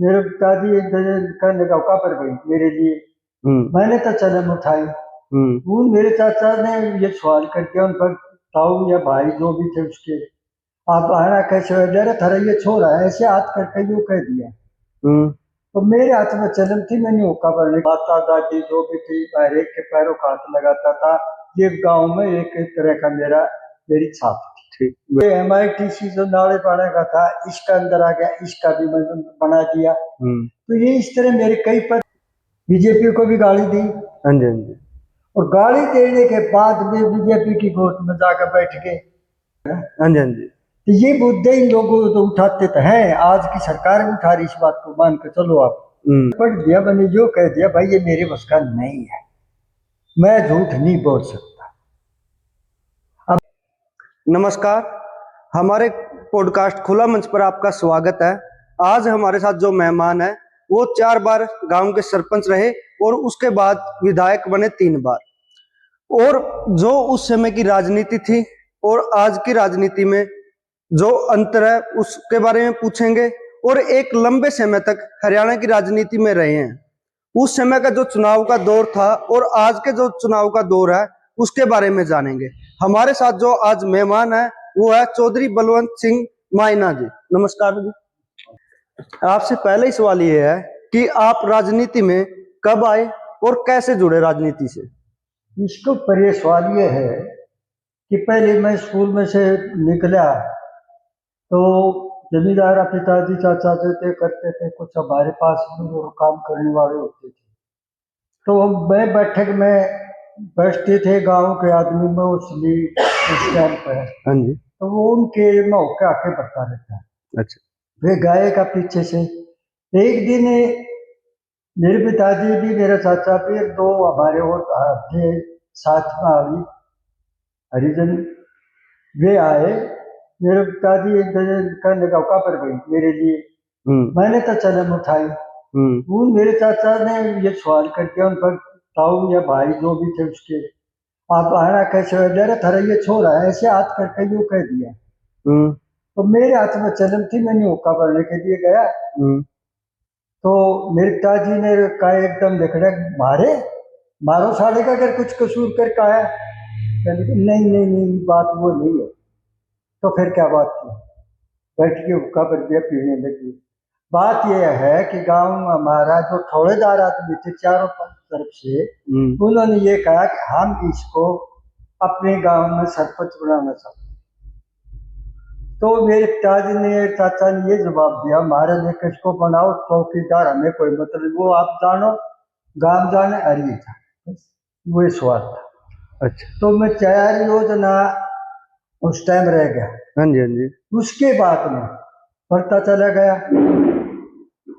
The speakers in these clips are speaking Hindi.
मेरे पिताजी एक दिन कहने लगा कहाँ गई मेरे लिए। मैंने तो चलम उठाई। वो मेरे चाचा ने ये सवाल करके उन पर ताऊ या भाई जो भी थे उसके, आप आना कैसे हो? डरे थारा ये छोरा है, ऐसे हाथ करके यूं कह दिया। तो मेरे हाथ में चलम थी, मैंने हुक्का भरने, माता दादी जो भी थी हर एक के पैरों का हाथ लगाता था। ये गांव में एक तरह का मेरी छाप थी। ये MITC जो नाले पाड़े का था, इसका अंदर आ गया, इसका भी मैं बना दिया। तो ये इस तरह मेरे कई पर बीजेपी को भी गाली दी। हाँ जी, हाँ जी। और गाली देने के बाद भी बीजेपी की वोट में जाकर बैठ गए। हाँ जी, हाँ जी। तो ये मुद्दे इन लोगों को तो उठाते तो हैं, आज की सरकार भी उठा रही इस बात को, मान कर चलो आप। पढ़ दिया मैंने, जो कह दिया भाई ये मेरे बस का नहीं है, मैं झूठ नहीं बोल सकता। अब नमस्कार, हमारे पॉडकास्ट खुला मंच पर आपका स्वागत है। आज हमारे साथ जो मेहमान है वो 4 बार गांव के सरपंच रहे और उसके बाद विधायक बने 3 बार। और जो उस समय की राजनीति थी और आज की राजनीति में जो अंतर है उसके बारे में पूछेंगे। और एक लंबे समय तक हरियाणा की राजनीति में रहे हैं, उस समय का जो चुनाव का दौर था और आज के जो चुनाव का दौर है उसके बारे में जानेंगे। हमारे साथ जो आज मेहमान है वो है चौधरी बलवंत सिंह मायना जी। नमस्कार जी। आपसे पहले ही सवाल ये है कि आप राजनीति में कब आए और कैसे जुड़े राजनीति से? इसको पर ये सवाल ये है कि पहले मैं स्कूल में से निकला तो जमींदार पिताजी चाचा जो थे करते थे, कुछ हमारे पास वो काम करने वाले होते थे। तो मैं बैठक में बैठते थे गांव के आदमी में उस टाइम पर। हाँ जी। तो वो उनके मौके आके बढ़ता रहता है। अच्छा। वे गाय का पीछे से एक दिन मेरे पिताजी भी, मेरा चाचा भी, दो हमारे और थे साथ में अभी हरिजन, वे आए। मेरे पिताजी एक दिन कहने लगा कहाँ पर गई मेरे लिए। मैंने तो चलम उठाई। वो मेरे चाचा ने ये सवाल करके उन पर ताऊ या भाई जो भी थे उसके, आप आना कैसे हो? डरे थारा ये छोरा है, ऐसे हाथ करके यूं कह दिया। तो मेरे हाथ में चलम थी, मैंने हुक्का भरने के लिए गया। तो मेरे पिताजी ने कहा एकदम देखने, मारो साले का अगर कुछ कसूर कर कहा है। नहीं नहीं नहीं, बात वो नहीं है। तो फिर क्या बात थी? बैठ के हुक्का भर दिया, पीने लगी। बात यह है कि गांव में हमारा जो ठौड़ेदार आदमी थे चारों तरफ से, उन्होंने ये कहा कि हम इसको अपने गांव में सरपंच बनाना चाहते हैं। तो मेरे पिताजी ने, चाचा ने ये जवाब दिया, हमारे लिए किसको बनाओ, चौकीदार हमें कोई मतलब, वो आप जानो गांव जाने अरिए था, वो सवाल था। अच्छा। तो मैं तैयारी योजना उस टाइम रह गया। हाँ जी, हाँ जी। उसके बाद में बढ़ता चला गया।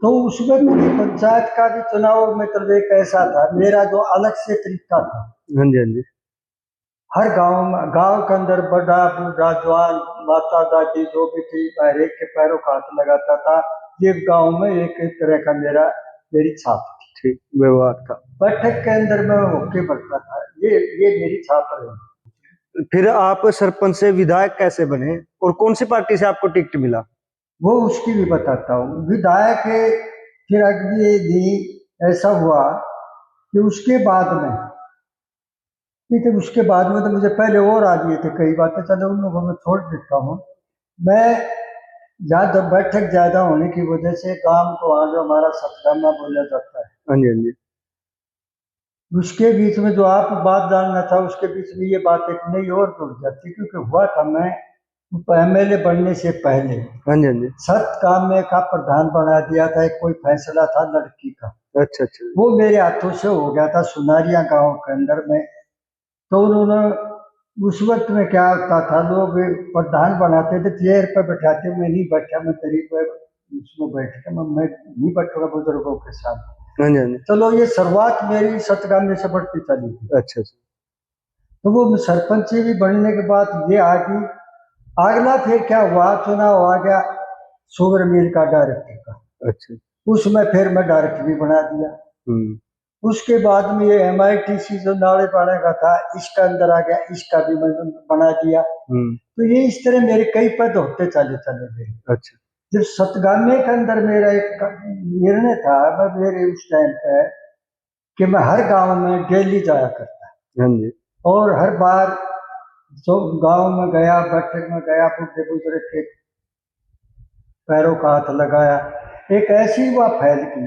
तो उसमें मेरी पंचायत का भी चुनाव मतलब एक ऐसा था, मेरा जो अलग से तरीका था। हाँ जी, हाँ जी। हर गांव के अंदर बड़ा बूढ़ा जवान माता दादी जो भी थी हर एक के पैरों का हाथ लगाता था। ये गांव में एक तरह का मेरी छाप थी, व्यवहार था। बैठक के अंदर मैं होके बढ़ता था, ये मेरी छाप रही। फिर आप सरपंच से विधायक कैसे बने और कौन सी पार्टी से आपको टिकट मिला? वो उसकी भी बताता हूँ। विधायक फिर अगले दिन ऐसा हुआ कि उसके बाद में, ठीक है, उसके बाद में तो मुझे पहले और आ गए थे कई बातें, चलो उन लोगों में छोड़ देता हूँ। मैं ज्यादा बैठक ज्यादा होने की वजह से काम को वहाँ जो हमारा सतनामा बोला जाता है, हाँ जी, हाँ जी। उसके बीच में जो आप बात डालना था उसके बीच में ये बात एक नई और जुड़ जाती, क्योंकि हुआ था मैं MLA बनने से पहले हाँ जी, हाँ जी। सत काम में का प्रधान बना दिया था। एक कोई फैसला था लड़की का, अच्छा अच्छा। वो मेरे हाथों से हो गया था सुनारिया गांव के अंदर में। तो उन्होंने उस वक्त में क्या होता था, लोग प्रधान बनाते थे, चेयर पर बैठाते, मैं नहीं बैठा, मैं करीब उसमें बैठ के मैं नहीं बैठूंगा बुजुर्गों के साथ। हाँ जी, हाँ जी। चलो ये शुरुआत मेरी सतगामी से बढ़ती चली थी। अच्छा अच्छा। तो वो सरपंच भी बनने के बाद ये आ गई। अगला फिर क्या हुआ, चुनाव आ गया शुगर मिल का डायरेक्टर का। अच्छा। उसमें फिर मैं डायरेक्टर भी बना दिया। उसके बाद में ये MITC जो नाले पाड़े का था, इसका अंदर आ गया, इसका भी मैं बना दिया। तो ये इस तरह मेरे कई पद होते चले गए। अच्छा। जब सतगामे के अंदर मेरा एक निर्णय था, मैं मेरे उस टाइम पे कि मैं हर गांव में डेली जाया करता, हाँ जी, और हर बार जो गांव में गया, बैठक में गया, बूढ़े बुजुर्ग के पैरों का हाथ लगाया, एक ऐसी हुआ फैल की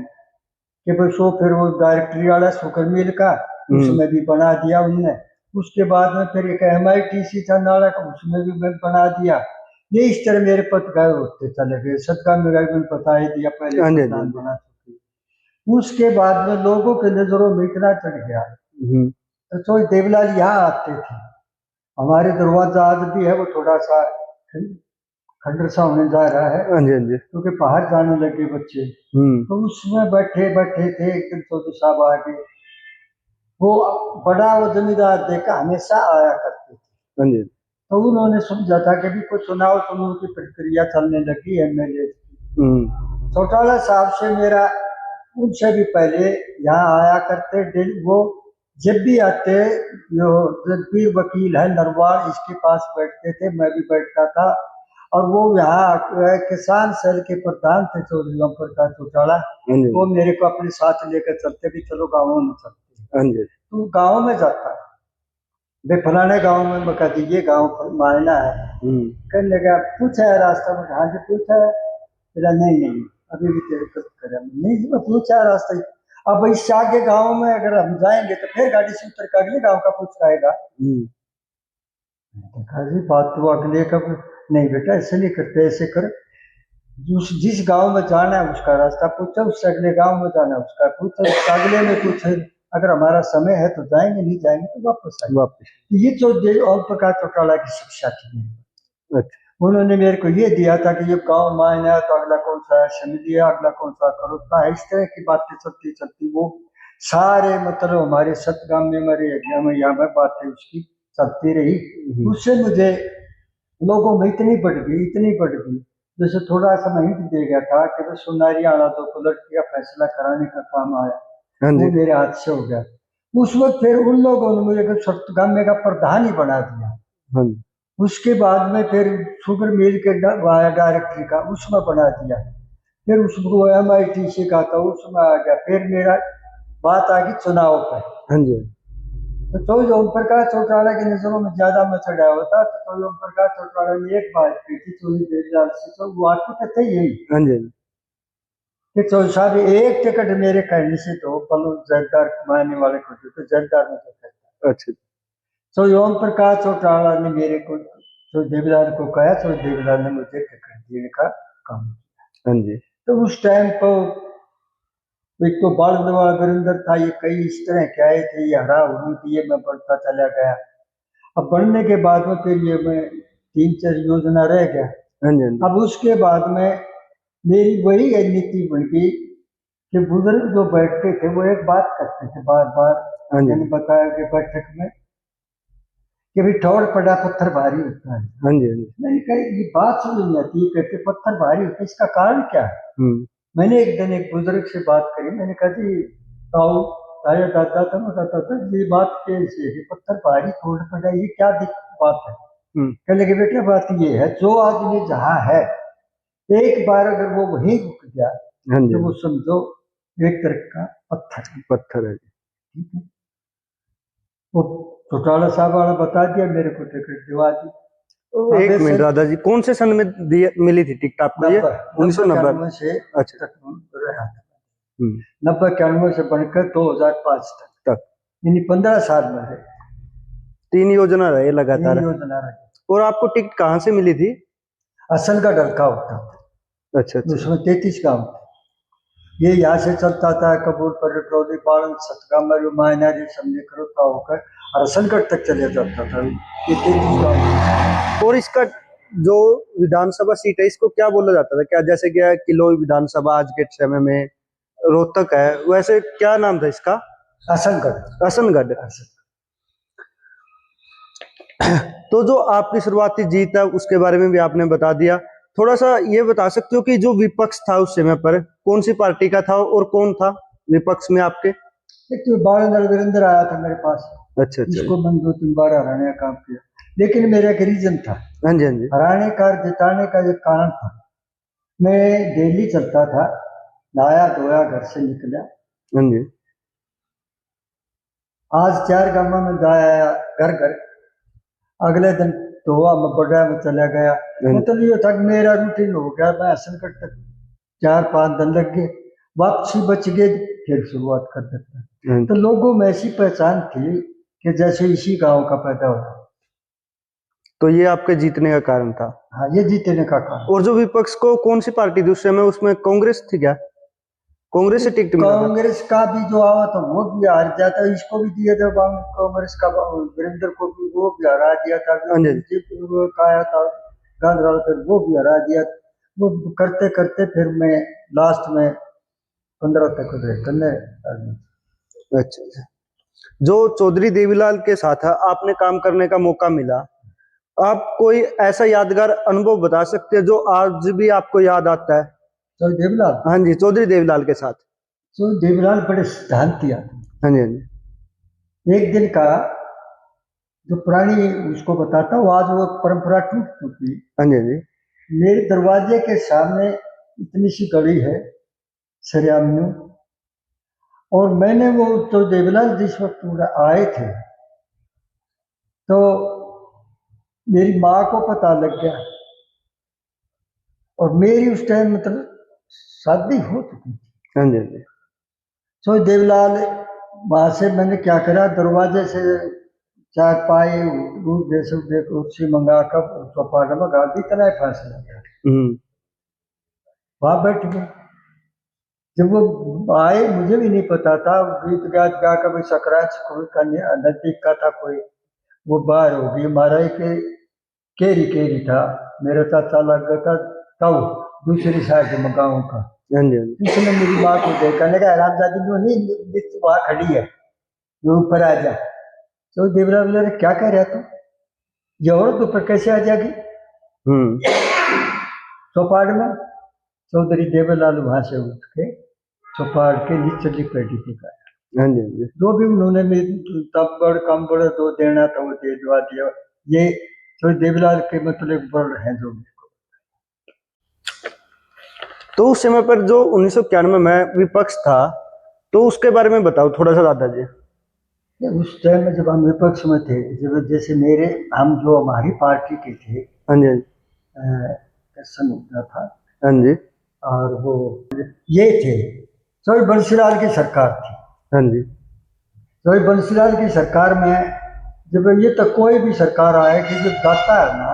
कि भाई सो फिर वो डायरेक्टरी वाला शुक्र मिल का उसमें भी बना दिया उनने। उसके बाद में फिर एक MITC था नाला का, उसमें भी मैं बना दिया। ये इस तरह मेरे पद गए होते चले गए। सदका में गए, मैंने बता ही दिया, पहले हाँ जी, हाँ प्रधान जी। बना चुकी। उसके बाद में लोगों के नजरों में इतना चढ़ गया, तो देवलाल यहाँ आते थे। हमारे दरवाजा आज भी है, वो थोड़ा सा खंडर सा होने जा रहा है, हाँ जी, हाँ जी। क्योंकि बाहर जाने लगे बच्चे। तो उसमें बैठे बैठे थे, एक दिन चौधरी साहब आ गए। वो बड़ा वो जमींदार देखा हमेशा आया करते थे, हाँ जी। तो उन्होंने समझा था कि भी कोई चुनाव की प्रक्रिया चलने लगी MLA की। चौटाला साहब से मेरा उनसे भी पहले यहाँ आया करते। वो जब भी आते, जो जगबीर वकील है नरवाल, इसके पास बैठते थे, मैं भी बैठता था। और वो यहाँ किसान सेल के प्रधान थे चौधरी ओम प्रकाश चौटाला। वो मेरे को अपने साथ लेकर चलते भी, चलो गाँवों में चलते। हाँ जी। तू गाँव में जाता है, वे फलाने गाँव में बता दीजिए, गाँव पर मायना है। कहने लगा पूछा है रास्ता में, हाँ जी पूछा है। बोला नहीं अभी भी तेरे को करा नहीं जी, मैं पूछा है रास्ता। अब इससे आगे गाँव में अगर हम जाएंगे तो फिर गाड़ी से उतर कर अगले गाँव का पूछ आएगा। देखा जी बात तो अगले का नहीं बेटा, ऐसे नहीं करते, ऐसे कर। जिस गांव में जाना है उसका रास्ता पूछो, उससे अगले गांव में जाना है उसका पूछो, उससे अगले में पूछो। अगर हमारा समय है तो जाएंगे, नहीं जाएंगे तो वापस आएंगे। ये जो ओम प्रकाश चौटाला की शिक्षा थी मेरी। अच्छा। उन्होंने मेरे को ये दिया था कि ये गांव मायने है तो अगला कौन सा है समझिए, अगला कौन सा करोता है। इस तरह की बातें चलती चलती वो सारे मतलब हमारे सतगाम में, हमारे एरिया में, यहाँ में बातें उसकी चलती रही। उससे मुझे लोगों में इतनी बढ़ गई, जैसे थोड़ा सा मैं हिंट दे गया था कि सुनारी आना तो लड़की का फैसला कराने का काम आया, वो मेरे हाथ से हो गया। उस वक्त फिर उन लोगों ने मुझे सप्तगामे का प्रधान ही बना दिया। उसके बाद में फिर शुगर मिल के डायरेक्टरी का उसमें बना दिया। फिर उसको MITC का था, उसमें आ गया। फिर मेरा बात आ गई चुनाव पर। तो चौधरी ओम प्रकाश चौटाला की नजरों में ज्यादा मैं चढ़ा होता, तो चौधरी ओम प्रकाश चौटाला ने एक बात की थी चौधरी देवलाल से, तो वो आती तो थे यही कि चौधरी साहब एक टिकट मेरे कहने से तो पलो जरदार मानने वाले को तो जरदार में तो अच्छा। चौधरी ओम प्रकाश चौटाला ने मेरे को चौधरी देवलाल को कहा, चौधरी देवलाल ने मुझे टिकट देने का काम किया। तो उस टाइम पर एक तो बाल वीरेंद्र था, ये कई इस तरह के आए थे, ये हरा हुरू थी, ये मैं बढ़ता चला गया। अब बढ़ने के बाद में फिर ये मैं 3-4 योजना रह गया। अब उसके बाद में मेरी वही नीति बन गई कि बुजुर्ग जो बैठते थे वो एक बात करते थे बार बार। मैंने बताया कि बैठक में कि भाई ठोड़ पड़ा पत्थर भारी होता है। मैंने कहा ये बात समझ नहीं आती, ये कहते पत्थर भारी होता है, इसका कारण क्या है? मैंने एक दिन एक बुजुर्ग से बात करी, मैंने कहा जी ताऊ ताया दादा था, मैं कहता था ये बात कैसे है कि पत्थर भारी ठोड़ पड़ा, ये क्या बात है? कहने लगे बेटा बात ये है, जो आदमी जहाँ है एक बार अगर वो वहीं रुक गया तो वो समझो एक तरह का पत्थर है। ठीक है, वो चौटाला साहब वाला बता दिया, मेरे को टिकट दिवा दी। एक मिनट दादाजी, कौन से सन में मिली थी टिकट आपको? ये 1990 से अच्छा रहा। 90-91 से बनकर 2005 तक यानी 15 साल में रहे। 3 योजना रहे लगातार। 3 योजना रहे। और आपको टिकट कहाँ से मिली थी? असल का डलका होता था। अच्छा। उसमें 33 गाँव थे। ये यहाँ से चलता था कपूरपुर, टोली, पालन, सतगामर, मायनारी, समझे करोता होकर और असलगढ़ तक चले जाता था। ये 33 गाँव। और इसका जो विधानसभा सीट है इसको क्या बोला जाता था? क्या जैसे क्या किलोई विधानसभा आज के समय में रोहतक है, वैसे क्या नाम था इसका? असनगढ़। तो जो आपकी शुरुआती जीत है उसके बारे में भी आपने बता दिया। थोड़ा सा ये बता सकते हो कि जो विपक्ष था उस समय पर कौन सी पार्टी का था और कौन था विपक्ष में आपके? एक तो बाल वीरेंद्र आया था मेरे पास। अच्छा। इसको मैंने 2-3 बार हराने का काम किया, लेकिन मेरा एक रीजन था। हराने का जिताने का एक कारण था मैं डेली चलता था, नहाया धोया घर से निकला। हाँ जी। आज 4 गांव में जाया घर घर, अगले दिन धोआ में बड़ा में चला गया। मतलब ये था कि मेरा रूटीन हो गया। मैं संकट तक 4-5 दिन लग गए, वापसी बच गए, फिर शुरुआत कर देता। तो लोगों में ऐसी पहचान थी कि जैसे इसी गांव का पैदा हुआ। तो ये आपके जीतने का कारण था। हाँ, ये जीतने का कारण। और जो विपक्ष को कौन सी पार्टी थी उस समय, उसमें कांग्रेस थी क्या? कांग्रेस से टिकट मिला था? कांग्रेस का भी जो आवा था वो भी हार जाता, इसको भी दिया था कांग्रेस का, वीरेंद्र को भी वो भी हरा दिया था। हाँ जी। बीजेपी वो का आया था गांधराल, फिर वो भी हरा दिया। वो करते करते फिर मैं लास्ट में 15 तक करने। अच्छा अच्छा। जो चौधरी देवीलाल के साथ आपने काम करने का मौका मिला, आप कोई ऐसा यादगार अनुभव बता सकते हैं जो आज भी आपको याद आता है? चौधरी देवीलाल, हाँ जी, चौधरी देवीलाल के साथ। चौधरी देवीलाल बड़े सिद्धांती आदमी। हाँ जी हाँ जी। एक दिन का जो पुरानी उसको बताता हूँ, आज वो परंपरा टूट चुकी। हाँ जी हाँ जी। मेरे दरवाजे के सामने इतनी सी गली है सरियामियों, और मैंने वो तो देवीलाल जिस वक्त आए थे तो मेरी माँ को पता लग गया, और मेरी उस टाइम मतलब शादी हो चुकी थी। हाँ जी हाँ जी। तो देवीलाल वहां से मैंने क्या करा, दरवाजे से चाय पाई, दूध जैसे कुर्सी मंगा कर चौपाट में गाड़ दी, इतना ही फासला था। वहां बैठ गए। जब वो आए मुझे भी नहीं पता था, गीत गात गा कर सकरात का नजदीक का था कोई, वो बाहर हो गई। महाराज के केरी केरी था, मेरा चाचा लग गया था तब दूसरी साइड में गाँव का। हाँ जी हाँ जी। उसने मेरी माँ को देखा, लगा रामजादी जो नहीं वहां खड़ी है, वो ऊपर आ जा। तो देवराज बोले, क्या कह रहा तू, ये औरत ऊपर कैसे आ जाएगी चौपाट में? चौधरी देवलाल वहां से उठ के चौपाट के निचली पेटी पे गया। हाँ जी हाँ जी। जो भी उन्होंने तब्बड़ कंबड़ जो देना था वो दे दवा दिया। ये तो देवलाल के मतलब बड़ हैं जो। तो उस समय पर जो 1991 में विपक्ष था, तो उसके बारे में बताओ थोड़ा सा दादाजी। उस टाइम में जब हम विपक्ष में थे, जब जैसे मेरे हम जो हमारी पार्टी के थे, हाँ जी सन होता था, हाँ जी और वो ये थे, तो बंसीलाल की सरकार थी। हाँ जी। तो बंसीलाल की सरकार में जब ये तो कोई भी सरकार आए कि जो जाता है ना,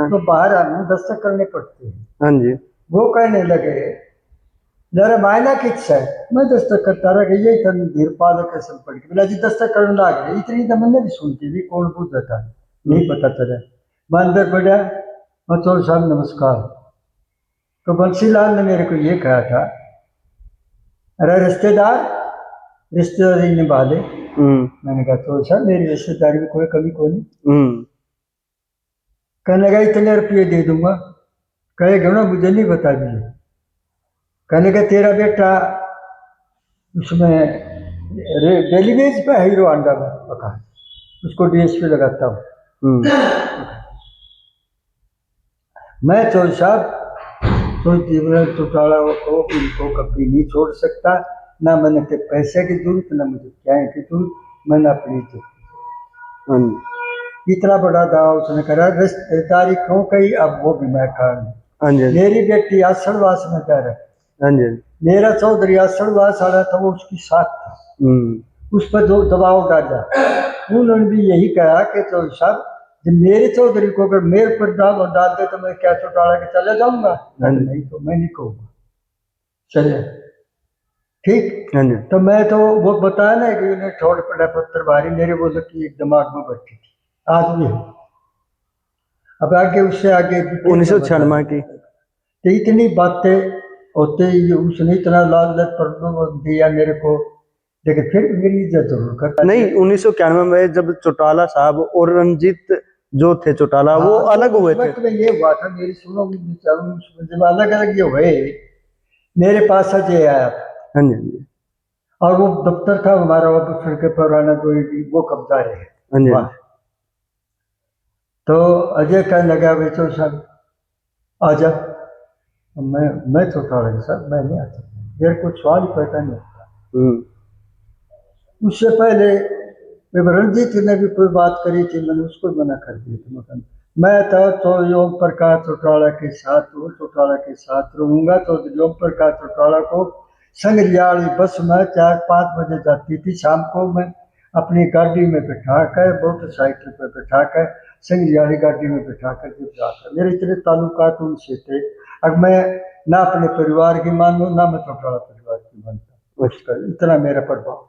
तो बाहर हमें दस्तखत करने पड़ते हैं। हाँ जी। वो कहने लगे, जरा मायना किस है, मैं दस्तखत करता रहा कि यही था धीरपाल के सब पढ़ के बोला जी दस्तखत करने लगे। इतनी तो मैंने भी सुनती थी, कौन पूछता था नहीं पता चला। मैं अंदर बढ़ा, मैं तो साहब नमस्कार। तो बंसीलाल ने मेरे को ये कहा था, अरे रिश्तेदारी निभा ले। मैंने कहा तो सर मेरी रिश्तेदारी में कोई कमी कोई नहीं। कहने लगा इतने रुपये दे दूंगा। कहेगा ना मुझे नहीं बता दिए। कहने लगा तेरा बेटा उसमें डेली बेस पे हीरो अंडा में पका, उसको डीएसपी लगाता हूँ। मैं चौधरी साहब चौटाला को उनको कभी नहीं छोड़ सकता, ना मैंने के पैसे की जरूरत, ना मुझे क्या की जरूरत, मैंने अपनी इज्जत। इतना बड़ा दावा उसने करा, रिश्तेदारी क्यों कही, अब वो भी मैं कारण। मेरी बेटी आषाढ़वास में कह रहा, मेरा चौधरी आषाढ़वास आ रहा था, वो उसकी साथ था। उस पर जो दबाव डाला, उन्होंने भी यही कहा कि चौधरी साहब जब मेरे चौधरी को अगर मेरे पर दाव डाल दे तो मैं क्या चौटाला के चले जाऊंगा? नहीं तो मैं नहीं कहूँगा, चले ठीक। तो मैं तो वो बताया ना कि उन्हें ठोड़ पड़ा पत्थर भारी, मेरे वो लकी एक दिमाग में बैठी थी आज भी। अब आगे उससे आगे 1996 की तो इतनी बातें होते ही उसने इतना लालच पर दिया मेरे को, लेकिन फिर मेरी इज्जत जरूर करता। नहीं, 1991 में जब चौटाला साहब और रंजीत जो थे चौटाला, वो अलग हुए थे। में ये हुआ था, मेरी सुनो, जब अलग अलग ये हुए, मेरे पास अजय आया था। हाँ जी। और वो दफ्तर था हमारा ऑफिसर के पुराना, जो वो कब्जा है। हाँ जी। तो अजय कहने लगा बेचो साहब आ जा, मैं चौटाला के साथ मैं नहीं आ सकता, मेरे को सवाल ही पैदा नहीं होता। उससे पहले रणजीत ने भी कोई बात करी थी, मैंने उसको मना कर दिया था। मैं तो ओम प्रकाश चौटाला के साथ हूँ, चौटाला के साथ रहूंगा। तो ओम प्रकाश चौटाला को संगरियाली बस में 4-5 बजे जाती थी शाम को, मैं अपनी गाड़ी में बैठा कर, मोटरसाइकिल पर बैठा कर, संगरियाली गाड़ी में बैठा कर जब जाकर, मेरे इतने ताल्लुकात उनसे थे। अब मैं ना अपने परिवार की मानूँ, ना मैं चौटाला परिवार की मानता, उसका इतना मेरा प्रभाव।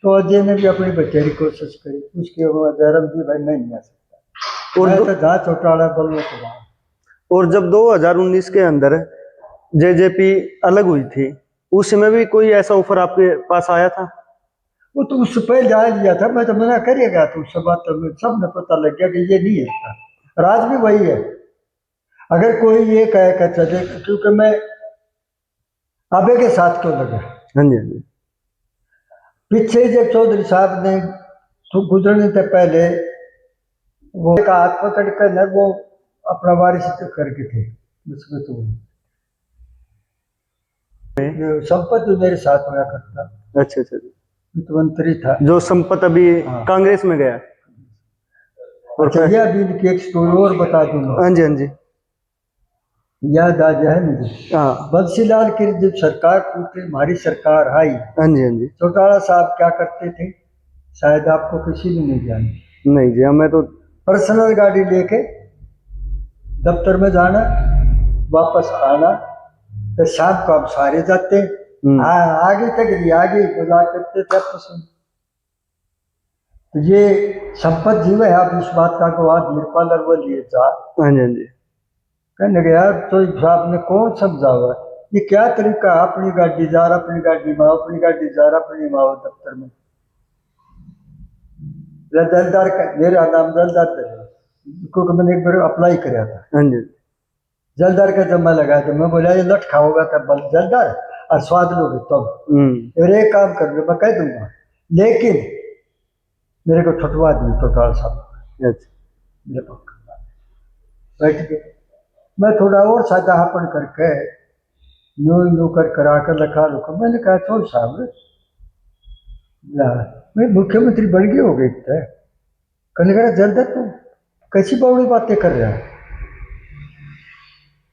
तो अजय ने भी अपनी बचेरी कोशिश करी, उसके बाद जयराम जी भाई मैं नहीं आ सकता, और तो जहाँ चौटाला बोलो तो वहाँ। और जब 2019 के अंदर जेजेपी अलग हुई थी, उस समय भी कोई ऐसा ऑफर आपके पास आया था? वो तो उससे पहले जा लिया था, मैं तो मना करेगा, तो उससे बात तो सब ने पता लग गया कि ये नहीं है। राज भी वही है। अगर कोई ये कहे चले, क्योंकि मैं आबे के साथ क्यों लगा। हाँ जी, हाँ जी। पीछे जब चौधरी साहब ने तो गुजरने से पहले वो एक हाथ पकड़ कर न वो अपना वारिस करके थे, उसमें तो संपत भी मेरे साथ होया करता। अच्छा अच्छा, वित्त मंत्री था जो संपत अभी कांग्रेस में गया। अच्छा, ये अभी इनकी एक स्टोरी और बता दूंगा। हाँ जी, हाँ जी, याद आ जाए मुझे। हाँ बंसीलाल की जब सरकार टूटी, हमारी सरकार आई, हाँ जी, हाँ जी। चौटाला साहब क्या करते थे, शायद आपको किसी ने नहीं जाना। नहीं जी, हमें तो पर्सनल गाड़ी लेके दफ्तर में जाना, वापस आना, तो शाम को हम सारे जाते, आगे तक आगे गुजार करते थे आपस में। तो ये संपत जी में आप इस बात का गवाह वीरपाल और वो लिए जा। हाँ जी, हाँ जी। कहने गया तो साहब ने कौन समझा हुआ, ये क्या तरीका, अपनी गाड़ी जा रहा, अपनी गाड़ी माओ, अपनी गाड़ी जा रहा, अपनी माओ दफ्तर में। जलदार का मेरा नाम जलदार था, क्योंकि मैंने एक बार अप्लाई कराया था। हाँ जी। जलदार का जब मैं लगाया तो मैं बोला ये लट खाओगा तब बल जलदार और स्वाद लोगे तब। और एक काम कर लो, मैं कह दूंगा, लेकिन मेरे को ठुठवा दी चौटाला साहब। अच्छा, बैठ के मैं थोड़ा और सादापन करके यूं कर करा कर लखा लुखा, मैंने कहा छोड़ साहब, मैं मुख्यमंत्री बन गए हो गए थे। कहने लगा जल्द तुम कैसी बावड़ी बातें कर रहा है।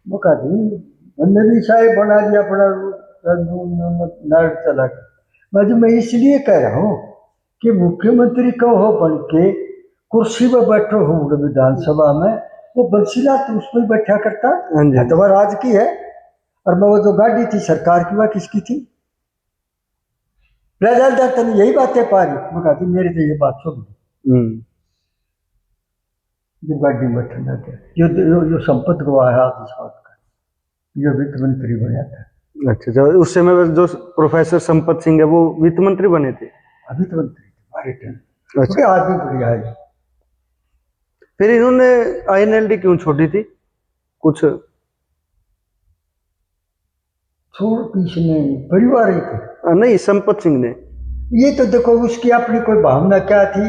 वो कहा जी मैंने भी शायद बना लिया अपना नार चला कर। मैं इसलिए कह रहा हूँ कि मुख्यमंत्री कहो हो बन के कुर्सी पर बैठो हो विधानसभा में, वो बंसीलाल तो उस पर बैठा करता है, तो वह राज की है। और मैं वो जो गाड़ी थी सरकार की, वह किसकी थी? जलदार तने यही बातें पा रही, मैं कहा मेरी तो ये बात सुन, जब गाड़ी में बैठा था जो संपत गवाह है इस बात का, जो वित्त मंत्री बना था। अच्छा अच्छा, उस समय जो प्रोफेसर संपत सिंह है वो वित्त मंत्री बने थे? वित्त मंत्री हमारे टाइम। अच्छा, आदमी बढ़िया है। फिर इन्होंने आईएनएलडी क्यों छोड़ी थी? कुछ छोड़ किसने, परिवार ही थे। नहीं, संपत सिंह ने। ये तो देखो उसकी अपनी कोई भावना क्या थी,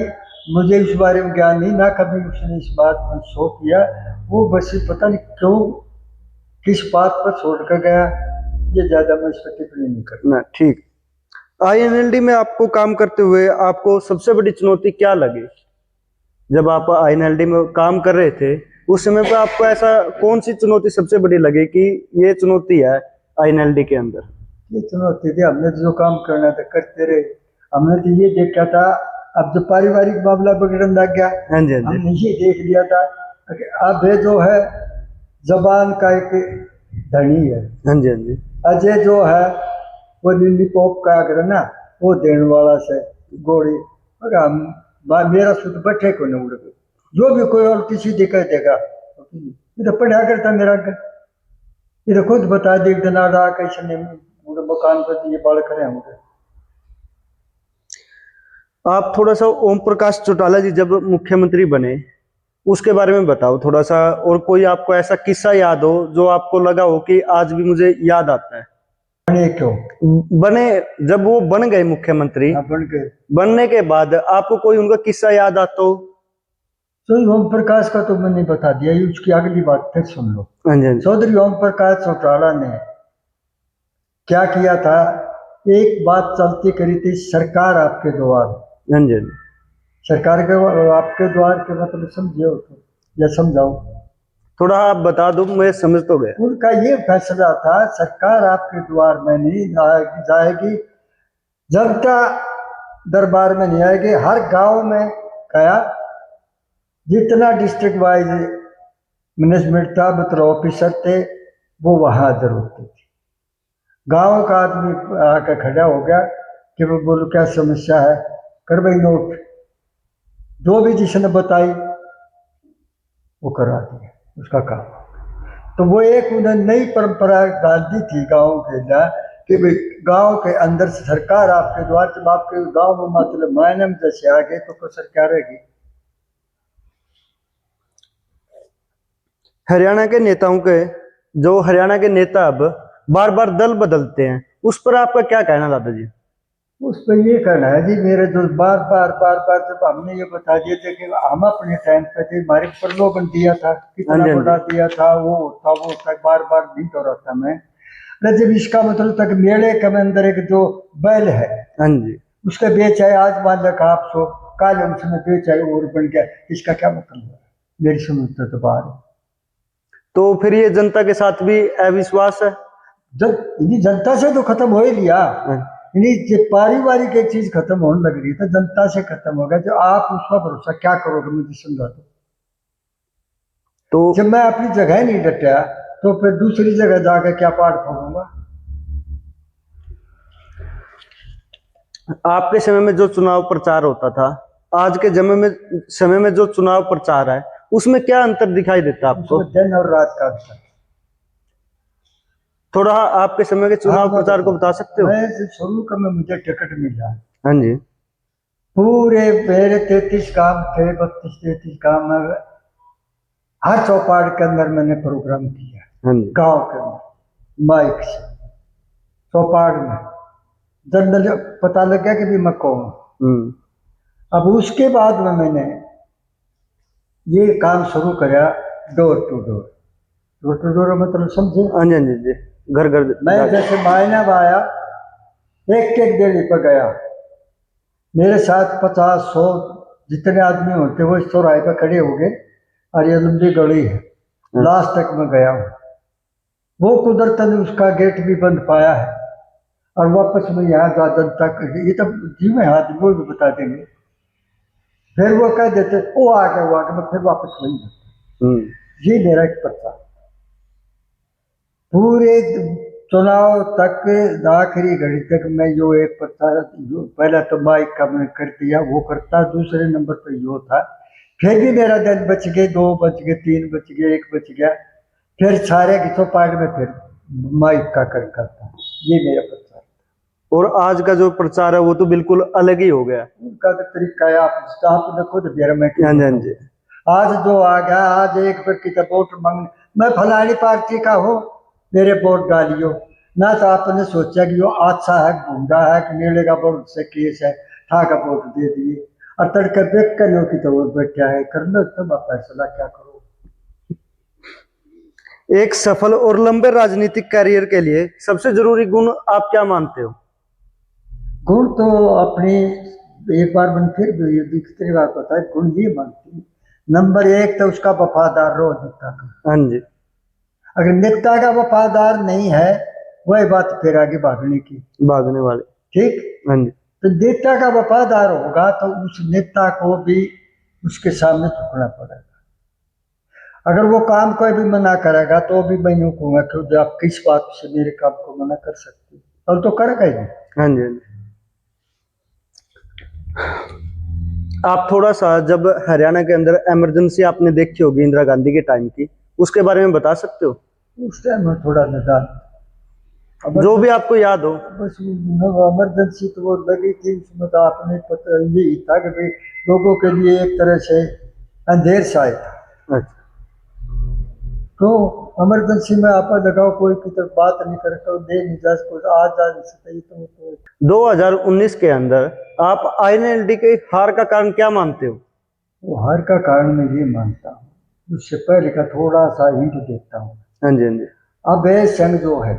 मुझे इस बारे में ज्ञान नहीं, ना कभी उसने इस बात पर शो किया। वो बस पता नहीं क्यों किस बात पर छोड़ कर गया, ये ज्यादा मैं इस पर टिप्पणी नहीं करता। ना ठीक। आईएनएलडी में आपको काम करते हुए आपको सबसे बड़ी चुनौती क्या लगी? जब आप आईएनएलडी में काम कर रहे थे उस समय पर आपको ऐसा कौन सी चुनौती सबसे बड़ी लगी कि ये चुनौती है आईएनएलडी के अंदर? ये चुनौती थी, हमने जो काम करना था करते रहे। हमने तो ये देखा था, अब जो पारिवारिक मामला बिगड़ने लग गया, हाँ जी, हाँ जी। हमने ये देख लिया था कि अब ये जो है जबान का एक धनी है। हाँ जी, हाँ जी। अजय जो है वो लिलीपॉप का अगर ना वो देने वाला से गोली, हम मेरा सुध बैठे को न उड़ गए, जो भी कोई और किसी दिक्कत देगा, ये तो पढ़ा करता मेरा, ये तो खुद बता दे एक दिन आ रहा कैसे नहीं मकान पर ये बाल करे होंगे। आप थोड़ा सा ओम प्रकाश चौटाला जी जब मुख्यमंत्री बने उसके बारे में बताओ थोड़ा सा, और कोई आपको ऐसा किस्सा याद हो जो आपको लगा हो कि आज भी मुझे याद आता है? बने क्यों? बने, जब वो बन गए मुख्यमंत्री, बन गए, बनने के बाद आपको कोई उनका किस्सा याद आता हो? चौधरी ओम प्रकाश का तो मैंने बता दिया, ये उसकी अगली बात फिर सुन लो। हाँ जी हाँ जी चौधरी ओम प्रकाश चौटाला ने क्या किया था, एक बात चलती करी थी, सरकार आपके द्वार। हाँ जी हाँ जी। सरकार के आपके द्वार के मतलब समझे हो तो, या समझाओ। थोड़ा आप बता दो, मैं समझ तो गया। उनका ये फैसला था, सरकार आपके द्वार में नहीं जाएगी, जनता दरबार में नहीं आएगी। हर गांव में गया, जितना डिस्ट्रिक्ट वाइज मैनेजमेंट था, मतलब ऑफिसर थे, वो वहां हाजिर होते थे। गांव का आदमी आकर खड़ा हो गया कि वो बोलो क्या समस्या है, कर भाई नोट, जो भी जिसने बताई वो करा दिया, उसका काम। तो वो एक उन्होंने नई परंपरा डाल दी थी गाँव के लिए कि भाई गांव के अंदर से सरकार आपके द्वार, जब आपके गांव में मतलब मायने जैसे आ गए तो सरकार रहेगी। हरियाणा के नेताओं के, जो हरियाणा के नेता अब बार बार दल बदलते हैं, उस पर आपका क्या कहना दादाजी? उस पर ये कहना है जी, मेरे जो बार बार जब हमने ये बता दिया था कि हम अपने टाइम पे थे, हमारे प्रलोभन दिया था, कितना हाँ जी, बड़ा दिया था, वो था बार नहीं तो रहा था मैं। अरे जब इसका मतलब तक मेले के अंदर एक जो बैल है, हाँ जी, उसके बेच आए, आज मान लगा आप सो, काले उसमें बेच आए और बन गया, इसका क्या मतलब है? मेरी समझ तो बाहर है। तो फिर ये जनता के साथ भी अविश्वास है। जब इन्हीं जनता से तो खत्म हो ही लिया, हाँ। इन्हीं पारिवारिक एक चीज खत्म होने लग रही है, तो जनता से खत्म हो गया। जो आप उसका भरोसा क्या करोगे, मुझे समझा दो। तो जब मैं अपनी जगह नहीं डटा तो फिर दूसरी जगह जाकर क्या पाठ पढ़ूंगा? आपके समय में जो चुनाव प्रचार होता था, आज के समय में जो चुनाव प्रचार है, उसमें क्या अंतर दिखाई देता है आपको? उसमें दिन और रात का अंतर। थोड़ा आपके समय के चुनाव हाँ, प्रचार को बता सकते हो? मैं शुरू का में मुझे टिकट मिला, हाँ जी, पूरे मेरे 33 काम थे, 32-33 काम में हर चौपाड़ के अंदर मैंने प्रोग्राम किया, हाँ जी, गांव के अंदर माइक से चौपाड़ में, जनरल पता लग गया कि भी मैं कौन हूं। अब उसके बाद में मैंने ये काम शुरू करा, door to door. Door to door मतलब समझे? हाँ जी, हाँ जी जी, घर घर मैं जैसे मायना में आया, एक एक डेली पर गया, मेरे साथ 50-100 जितने आदमी होते वो इस चौराहे पर खड़े हो गए, और ये लंबी गली है, लास्ट तक मैं गया हूँ। वो कुदरतन उसका गेट भी बंद पाया है, और वापस में यहाँ जनता, ये तो जी में हाथ वो भी बता देंगे, फिर वो कह देते वो आ गया, मैं फिर वापस वही जाता। ये मेरा एक प्रचार पूरे चुनाव तक, आखिरी घड़ी तक मैं जो एक प्रचार, जो पहला तो माइक का मैंने कर दिया, वो करता, दूसरे नंबर पर यो था, फिर भी मेरा दिन बच गए, 2 बच गए, 3 बच गए, 1 बच गया, फिर सारे की चौपाट में फिर माइक का करता। ये मेरा प्रचार। और आज का जो प्रचार है वो तो बिल्कुल अलग ही हो गया। उनका तो तरीका है, आप देखो तो मेरा, मैं हाँ जी, हाँ जी, आज जो आ गया, आज एक व्यक्ति का वोट मांग, मैं फलानी पार्टी का हूँ, मेरे वोट डालियो, ना तो आपने सोचा कि वो अच्छा है, गुंडा है, कि मेले का वोट से केस है, ठा का वोट दे दिए, और तड़के देख करने की तो वोट बैठा है, करना तुम फैसला क्या करो। एक सफल और लंबे राजनीतिक कैरियर के लिए सबसे जरूरी गुण आप क्या मानते हो? गुण तो अपनी, एक बार मैंने फिर भी ये कितनी बार बताया, गुण ये मानती, नंबर 1 तो उसका वफादार रहो नेता का। हाँ जी, अगर नेता का वफादार नहीं है, वही बात फिर आगे भागने की, भागने वाले। ठीक। हाँ जी, तो नेता का वफादार होगा तो उस नेता को भी उसके सामने झुकना पड़ेगा। अगर वो काम कोई भी मना करेगा तो भी मैं यूँ कहूँगा कि आप किस बात से मेरे काम को मना कर सकते हो, और तो करेगा ही नहीं। हाँ जी, हाँ जी। आप थोड़ा सा, जब हरियाणा के अंदर इमरजेंसी आपने देखी होगी इंदिरा गांधी के टाइम की, उसके बारे में बता सकते हो? उस टाइम में थोड़ा निदान, जो भी आपको याद हो। बस इमरजेंसी तो वो लगी थी, उसमें तो आपने पता यही था कि भाई लोगों के लिए एक तरह से अंधेर साए था। अच्छा, तो इमरजेंसी में आप लगाओ, कोई की तरफ बात नहीं करता, दे नहीं जा सकता, आज जा नहीं सकता, तो 2019 के अंदर आप आईएनएलडी के हार का कारण क्या मानते हो? वो हार का कारण मैं ये मानता हूँ, उससे पहले का थोड़ा सा हिंट देता हूँ। हाँ जी, हाँ जी, अभय संघ जो है,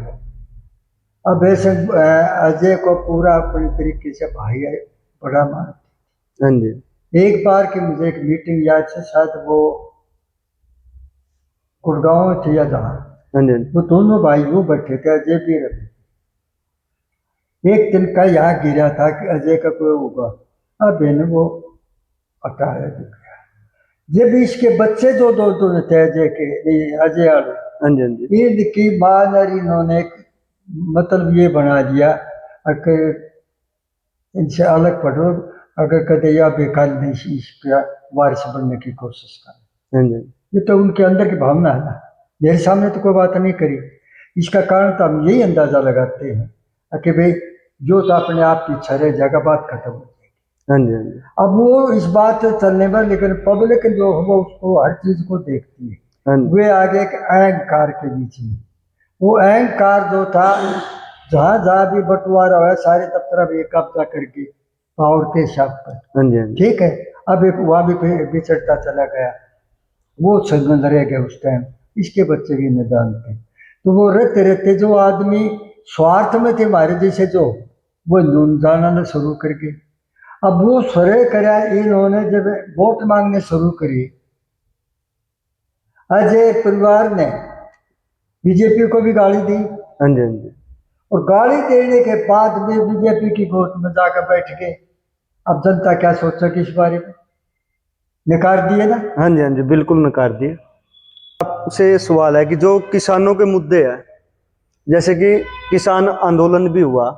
अभय संघ अजय को पूरा अपने तरीके से भाई बड़ा मानते। हाँ जी, एक बार की मुझे एक मीटिंग याद है, शायद वो गुड़गांव में थी या जहाँ, हाँ जी, हाँ जी, वो दोनों भाई यूं बैठे थे, अजय भी रवि। एक दिन का यहाँ गिरा था कि अजय का कोई होगा, अब ने वो हटाया दिख गया। जब इसके बच्चे जो दो दो थे अजय के, नहीं अजय वाले, हाँ जी, हाँ जी, इनकी मां और इन्होंने मतलब ये बना दिया कि इनसे अलग पढ़ो, अगर कदे या बेकार नहीं इसका वारिस बनने की कोशिश कर। हाँ जी, ये तो उनके अंदर की भावना है ना, मेरे सामने तो कोई बात नहीं करी। इसका कारण तो हम यही अंदाजा लगाते हैं कि भाई जो तो अपने आप पीछे रह जाएगा, बात खत्म हो जाएगी। हाँ जी, हाँ जी, अब वो इस बात से चलने पर, लेकिन पब्लिक जो है वो उसको हर चीज को देखती है। हाँ जी, वे आगे एक अहंकार के बीच में, वो अहंकार जो था, जहां जहां भी बंटवारा हुआ सारे दफ्तर में कब्जा करके पावर के हिसाब पर, हाँ जी, हाँ जी, ठीक है। अब एक वहां भी बिछड़ता चला गया, वो संबंध रह गया उस टाइम। इसके बच्चे भी निदान थे, तो वो रहते रहते जो आदमी स्वार्थ में थे हमारे जैसे, जो वो नून जानना शुरू करके, अब वो स्वरे करा। इन्होंने जब वोट मांगने शुरू करी, अजय परिवार ने बीजेपी को भी गाली दी, हाँ जी, हाँ जी, और गाली देने के बाद भी बीजेपी की वोट में जाकर बैठ गए। अब जनता क्या सोच रही इस बारे में, नकार दिए ना। हाँ जी, हाँ जी, बिल्कुल नकार दिए। आपसे सवाल है कि जो किसानों के मुद्दे हैं, जैसे कि किसान आंदोलन भी हुआ,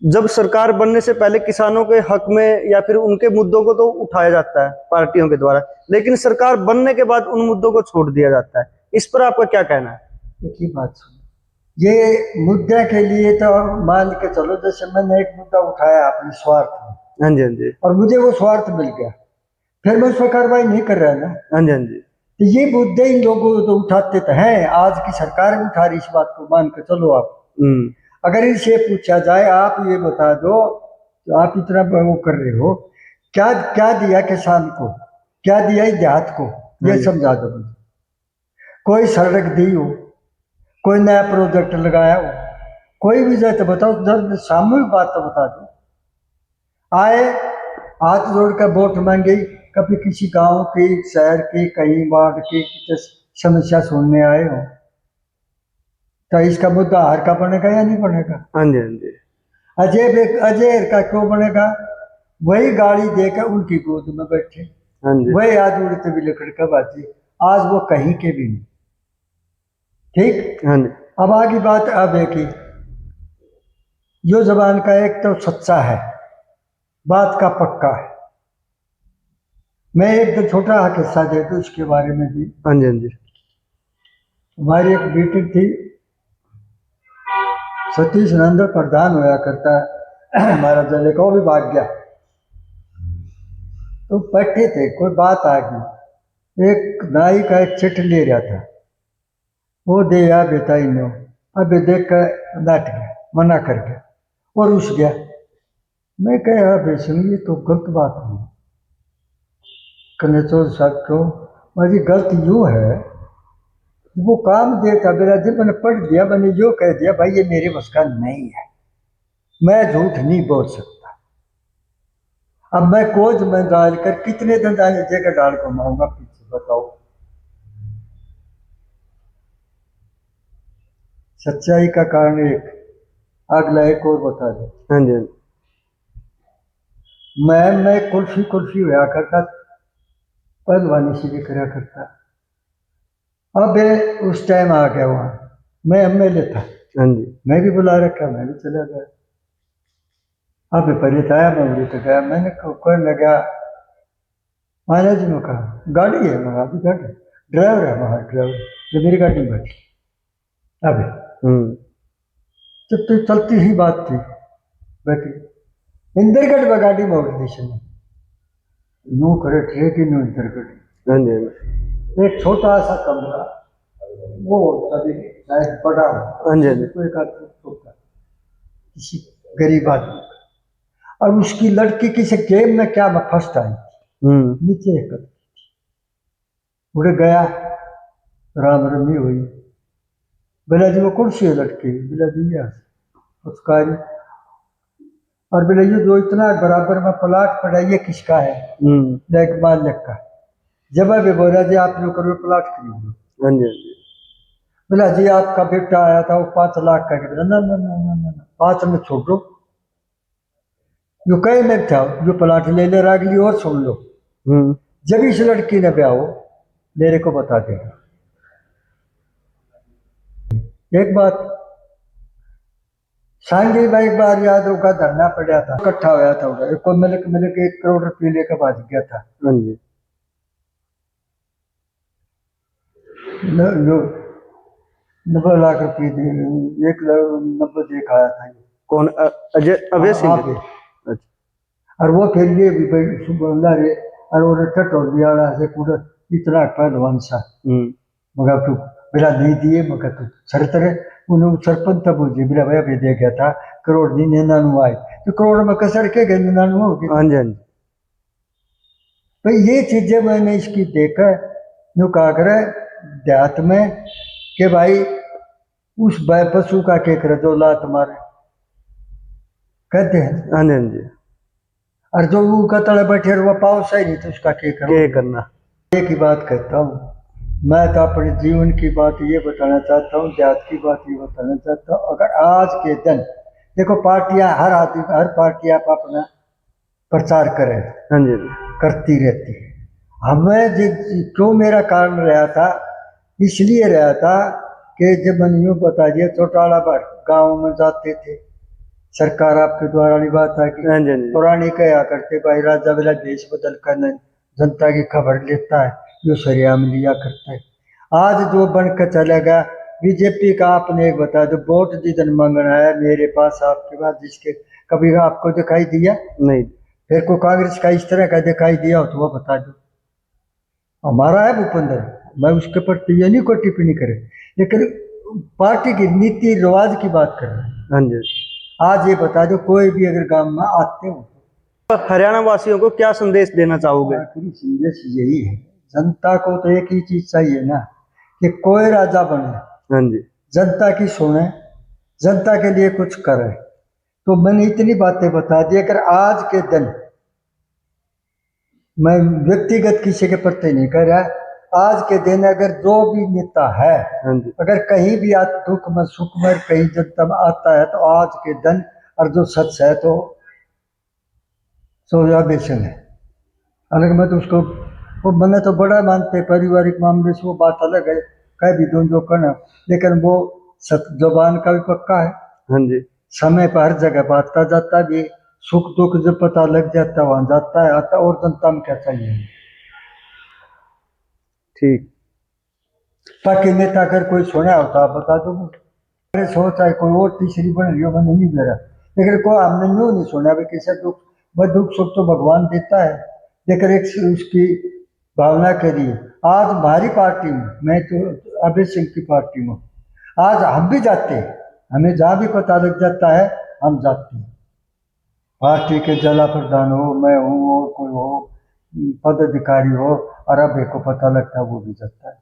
जब सरकार बनने से पहले किसानों के हक में या फिर उनके मुद्दों को तो उठाया जाता है पार्टियों के द्वारा, लेकिन सरकार बनने के बाद उन मुद्दों को छोड़ दिया जाता है। इस पर आपका क्या कहना है? एक ही बात सुनो, ये मुद्दे के लिए तो मान के चलो, जैसे मैंने एक मुद्दा उठाया अपने स्वार्थ में, हाँ जी, हाँ जी, और मुझे वो स्वार्थ मिल गया, फिर मैं उस पर कार्रवाई नहीं कर रहा ना। हाँ जी, हाँ जी, तो ये मुद्दे इन लोगों तो उठाते तो हैं, आज की सरकार भी उठा रही इस बात को, मान के चलो आप। अगर इनसे पूछा जाए, आप ये बता दो, तो आप इतना वो कर रहे हो, क्या क्या दिया किसान को, क्या दिया देहात को, ये समझा दो मुझे। कोई सड़क दी हो, कोई नया प्रोजेक्ट लगाया हो, कोई भी जाए तो बताओ, जब सामूहिक बात तो बता दो। आए हाथ जोड़कर वोट मांगी, कभी किसी गांव की, शहर की, कहीं वार्ड की समस्या सुनने आए हो, तो इसका मुद्दा हार का बनेगा या नहीं बनेगा? हाँ जी, हाँ जी, अजय का क्यों बनेगा? वही गाड़ी देकर उनकी गोद में बैठे, हाँ जी, वही आज उड़ते भी लकड़ का बाजी, आज वो कहीं के भी नहीं, ठीक। हाँ जी, अब आगे बात अब है कि यो जबान का एक तो सच्चा है, बात का पक्का है। मैं एक तो छोटा किस्सा दे दूं इसके बारे में भी। हाँ जी, हाँ जी, हमारी एक मीटिंग थी, सतीश नंद प्रधान होया करता है हमारा जले को भी भाग गया, तो बैठे थे, कोई बात आ गई, एक नाई का एक चिट ले रहा था, वो दे या बेटा इन्हों, अब देख कर डांट गया, मना कर गया और उस गया। मैं कहा बेसुन ये तो गलत बात हुई। कनेचोर साहब क्यों? मेरी गलत यूँ है, वो काम देता मेरा, जब मैंने पढ़ दिया, मैंने यो कह दिया भाई ये मेरे बस का नहीं है, मैं झूठ नहीं बोल सकता। अब मैं कोज में डालकर कितने दिन जगह डाल को मारूंगा, पीछे बताओ। सच्चाई का कारण एक, अगला एक और बता दो। हाँ जी, हाँ जी, मैं कुल्फी कुल्फी हुआ करता, पहलवानी से भी करा करता। अब उस टाइम आ गया वहां, मैं एमएलए था, हाँ जी, मैं भी बुला रखा, मैं भी चला गया। अब विपरीत आया, मैं उड़ी तो गया, मैंने कर लगा, महाराज जी ने कहा गाड़ी है, मैं अभी गाड़ी ड्राइवर है, वहाँ ड्राइवर जो मेरी गाड़ी में बैठी। अब जब तो चलती ही बात थी, बैठी इंदरगढ़ में गाड़ी में उड़ी थी, यूं करे ट्रेन नो इंदरगढ़। हाँ जी, हाँ जी, एक छोटा सा कमरा, वो कभी शायद बड़ा हो, हाँ जी, हाँ जी, कोई का छोटा किसी गरीब आदमी, और उसकी लड़की किसी गेम में क्या फर्स्ट आई, नीचे एक उड़ गया, राम रमी हुई। बोला जी वो कुर्सी है लटकी, बोला जी उसका ही। और बोले ये जो इतना बराबर में प्लाट पड़ा ये किसका है? एक मालिक का। जब भी बोला जी आप जो करो प्लाट खरीद लो। हाँ जी, हाँ जी। बोला जी आपका बेटा आया था वो 5 लाख का, बोला ना ना ना ना ना 5 में छोड़ दो। जो कहे में था जो प्लाट ले ले अगली और सुन लो। जब इस लड़की ने ब्याह हो मेरे को बता देगा। एक बात सांगी भाई एक बार याद होगा धरना पड़ा था, इकट्ठा होया था उधर को मिलक मिलक 1 करोड़ रुपये लेकर भाग गया था। हाँ जी। जो 90 लाख रुपये दे 1,90,000 दे खाया था। कौन? अजय अभय सिंह? अच्छा। और वो फिर ये भी बोला रे और वो टटोर दिया से पूरा इतना पहलवान सा मगर तू बिला नहीं दिए मगर तू सरतरे उन्होंने सरपंच तब बुझे बिला भैया भी दे गया था करोड़ दी 99 आए तो करोड़ में कसर के गए 99 हो गए। हाँ जी, हाँ जी। भाई ये चीजें मैंने इसकी देखा जो कहा करे देहात में कि भाई उस बाय पशु का के करे जो लात मारे कहते हैं। हाँ जी, हाँ जी। और जो वो कतड़े बैठे वो पाव सही नहीं तो उसका के करना। एक ही बात कहता हूँ मैं तो अपने जीवन की बात ये बताना चाहता हूँ, देहात की बात ये बताना चाहता हूँ। अगर आज के दिन देखो पार्टियां हर आदमी हर पार्टी आप अपना प्रचार करें। हाँ जी। करती रहती है। हमें क्यों मेरा कारण रहा था इसलिए रहा था कि जब मैंने यूँ बता दिया चौटाला पर गाँव में जाते थे सरकार आपके द्वारा वाली बात है कि पुरानी कहा करते भाई राजा वाला भेष बदल कर जनता की खबर लेता है जो सरियाम लिया करता है। आज जो बनकर चलेगा बीजेपी का आपने एक बता दो वोट जितन मांगना है मेरे पास आपके पास जिसके कभी आपको दिखाई दिया नहीं, फिर को कांग्रेस का इस तरह का दिखाई दिया हो तो वह बता दो। हमारा है भूपेंद्र मैं उसके प्रति ये नहीं कोई टिप्पणी करे लेकिन पार्टी की नीति रिवाज की बात कर रहे हैं। हाँ जी। आज ये बता दो कोई भी अगर गांव में आते हो तो हरियाणा वासियों को क्या संदेश देना चाहोगे? आखिरी संदेश यही है जनता को तो एक ही चीज चाहिए ना कि कोई राजा बने। हाँ जी। जनता की सुने जनता के लिए कुछ करे। तो मैंने इतनी बातें बता दी अगर आज के दिन मैं व्यक्तिगत किसी के प्रति नहीं कर रहा आज के दिन अगर जो भी नेता है अगर कहीं भी दुख में सुख में कहीं जनता में आता है तो आज के दिन और जो सच है तो बेसन है। हालांकि मैं तो उसको वो मैंने तो बड़ा मानते पारिवारिक मामले से वो बात अलग है कह भी दूं जो करना लेकिन वो जबान का भी पक्का है। हाँ जी। समय पर हर जगह बांटता जाता भी सुख दुख जब पता लग जाता है वहां जाता है आता और जनता में क्या चाहिए। ठीक। ताकि नेता अगर कोई सुना होता आप बता दो मेरे सोचा है कोई और तीसरी बन रही हो मैंने नहीं मेरा लेकिन कोई हमने यूँ नहीं सुना भाई किसी दुख वह दुख सुख तो भगवान देता है लेकिन एक उसकी भावना के लिए आज हमारी पार्टी में मैं तो अभय सिंह की पार्टी में आज हम भी जाते हैं हमें जहाँ भी पता लग जाता है हम जाते हैं। पार्टी के जिला प्रधान हो मैं हूँ और कोई हो पदाधिकारी हो और अभय को पता लगता है वो भी जाता है।